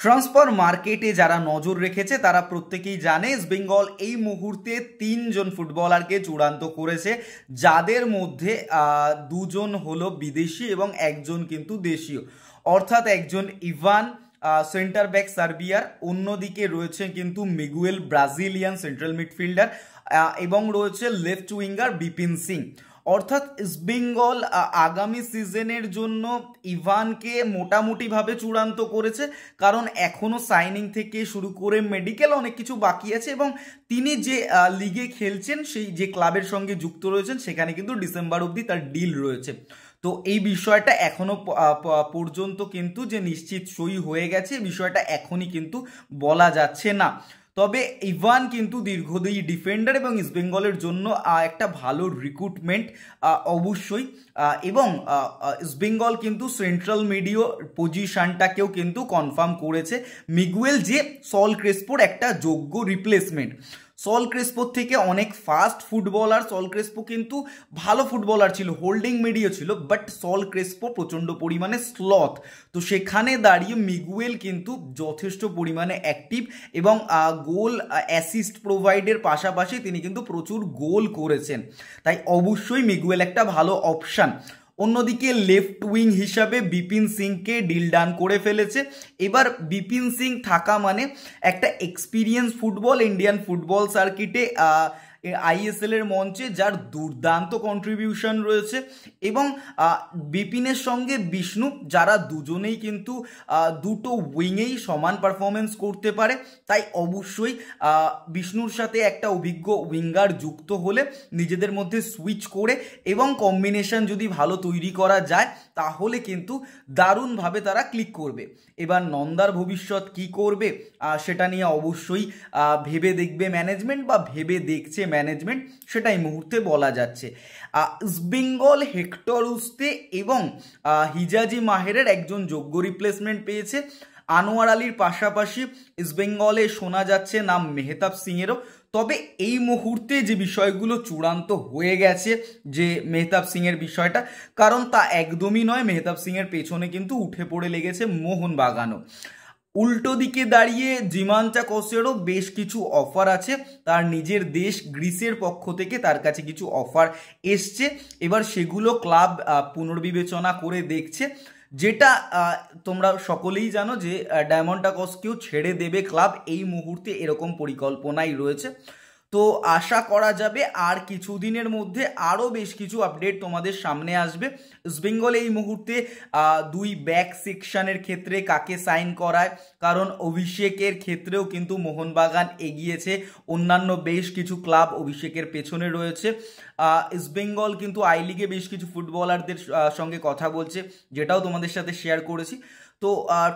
Transfer মার্কেটে যারা নজর রেখেছে তারা প্রত্যেকেই জানে ইস্ট বেঙ্গল এই মুহূর্তে 3জন ফুটবলারকে চূড়ান্ত করেছে, যাদের মধ্যে দুজন হলো বিদেশি এবং একজন কিন্তু দেশীয়। অর্থাৎ একজন ইভান সেন্টার ব্যাক সার্বিয়ার, অন্যদিকে রয়েছে কিন্তু মিগুয়েল ব্রাজিলিয়ান সেন্ট্রাল মিডফিল্ডার এবং রয়েছে লেফট উইঙ্গার বিপিন সিং। অর্থাৎ ইস্টবেঙ্গল আগামী সিজনের জন্য ইভানকে মোটামুটিভাবে চূড়ান্ত করেছে, কারণ এখনও সাইনিং থেকে শুরু করে মেডিকেল অনেক কিছু বাকি আছে এবং তিনি যে লিগে খেলছেন সেই যে ক্লাবের সঙ্গে যুক্ত রয়েছেন সেখানে কিন্তু ডিসেম্বর অবধি তার ডিল রয়েছে। তো এই বিষয়টা এখনো পর্যন্ত কিন্তু যে নিশ্চিত সই হয়ে গেছে বিষয়টা এখনই কিন্তু বলা যাচ্ছে না। তবে ইভান কিন্তু দীর্ঘদিন ডিফেন্ডার এবং ইস্টবেঙ্গলের জন্য একটা ভালো রিক্রুটমেন্ট অবশ্যই, এবং ইস্টবেঙ্গল কিন্তু সেন্ট্রাল মিডিও পজিশনটাকেও কিন্তু কনফার্ম করেছে মিগুয়েল যে সল ক্রেসপোর একটা যোগ্য রিপ্লেসমেন্ট। সল ক্রেসপোর থেকে অনেক ফাস্ট ফুটবলার, সল ক্রেসপো কিন্তু ভালো ফুটবলার ছিল, হোল্ডিং মিডিও ছিল, বাট সল ক্রেসপো প্রচণ্ড পরিমাণে স্লথ। তো সেখানে দাঁড়িয়ে মিগুয়েল কিন্তু যথেষ্ট পরিমাণে অ্যাক্টিভ এবং গোল অ্যাসিস্ট প্রোভাইডের পাশাপাশি তিনি কিন্তু প্রচুর গোল করেছেন, তাই অবশ্যই মিগুয়েল একটা ভালো অপশান। অন্যদিকে লেফট উইং হিসাবে বিপিন সিংকে ডিল ডান করে ফেলেছে। এবার বিপিন সিং থাকা মানে একটা এক্সপিরিয়েন্স ফুটবল ইন্ডিয়ান ফুটবল সার্কিটে আইএসএল এর মঞ্চে যার দুর্দান্ত কন্ট্রিবিউশন রয়েছে, এবং বিপিনের সঙ্গে বিষ্ণু, যারা দুজনেই কিন্তু দুটো উইংয়েই সমান পারফরমেন্স করতে পারে। তাই অবশ্যই বিষ্ণুর সাথে একটা অভিজ্ঞ উইঙ্গার যুক্ত হলে নিজেদের মধ্যে সুইচ করে এবং কম্বিনেশন যদি ভালো তৈরি করা যায় তাহলে কিন্তু দারুণভাবে তারা ক্লিক করবে। এবার নন্দার ভবিষ্যৎ কি করবে সেটা নিয়ে অবশ্যই ভেবে দেখবে ম্যানেজমেন্ট, বা ভেবে দেখছে ম্যানেজমেন্ট, সেটা এই মুহূর্তে বলা যাচ্ছে। ইস্টবেঙ্গল হেক্টর উস্তে এবং হিজাজি মাহেরের একজন যোগ্য রিপ্লেসমেন্ট পেয়েছে। আনোয়ার আলীর পাশাপাশি ইস্টবেঙ্গলে শোনা যাচ্ছে নাম মেহতাব সিংয়েরও। তবে এই মুহূর্তে যে বিষয়গুলো চূড়ান্ত হয়ে গেছে, যে মেহতাব সিংয়ের বিষয়টা, কারণ তা একদমই নয়, মেহতাব সিংয়ের পেছনে কিন্তু উঠে পড়ে লেগেছে মোহনবাগানও। উল্টো দিকে দাঁড়িয়ে জিমান্তা কোসেরও বেশ কিছু অফার আছে, তার নিজের দেশ গ্রিসের পক্ষ থেকে তার কাছে কিছু অফার এসছে। এবার সেগুলো ক্লাব পুনর্বিবেচনা করে দেখছে, যেটা তোমরা সকলেই জানো যে ডায়মন্ডাকসকেও ছেড়ে দেবে ক্লাব এই মুহূর্তে, এরকম পরিকল্পনাই রয়েছে। তো আশা করা যাবে আর কিছুদিনের মধ্যে আরও বেশ কিছু আপডেট তোমাদের সামনে আসবে। ইস্টবেঙ্গল এই মুহূর্তে দুই ব্যাক সেকশনের ক্ষেত্রে কাকে সাইন করায়, কারণ অভিষেকের ক্ষেত্রেও কিন্তু মোহনবাগান এগিয়েছে, অন্যান্য বেশ কিছু ক্লাব অভিষেকের পেছনে রয়েছে। ইস্টবেঙ্গল কিন্তু আই লিগে বেশ কিছু ফুটবলারদের সঙ্গে কথা বলছে, যেটাও তোমাদের সাথে শেয়ার করেছি। তো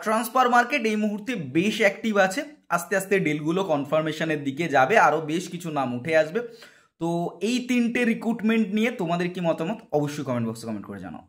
ট্রান্সফার মার্কেট এই মুহূর্তে বেশ অ্যাক্টিভ আছে, আস্তে আস্তে ডিলগুলো কনফার্মেশনের দিকে যাবে, আরও বেশ কিছু নাম উঠে আসবে। তো এই 3টে রিক্রুটমেন্ট নিয়ে তোমাদের কি মতামত অবশ্যই কমেন্ট বক্সে কমেন্ট করে জানাও।